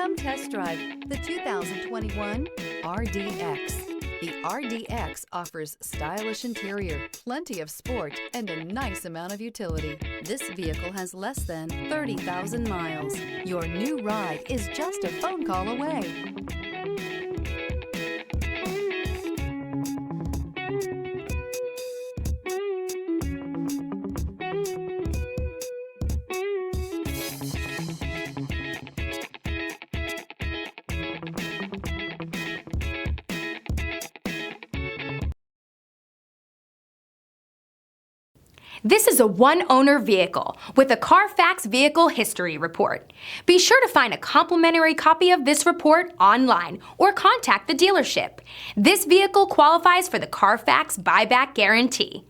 Come test drive the 2021 RDX. The RDX offers stylish interior, plenty of sport, and a nice amount of utility. This vehicle has less than 30,000 miles. Your new ride is just a phone call away. This is a one-owner vehicle with a Carfax Vehicle History Report. Be sure to find a complimentary copy of this report online or contact the dealership. This vehicle qualifies for the Carfax Buyback Guarantee.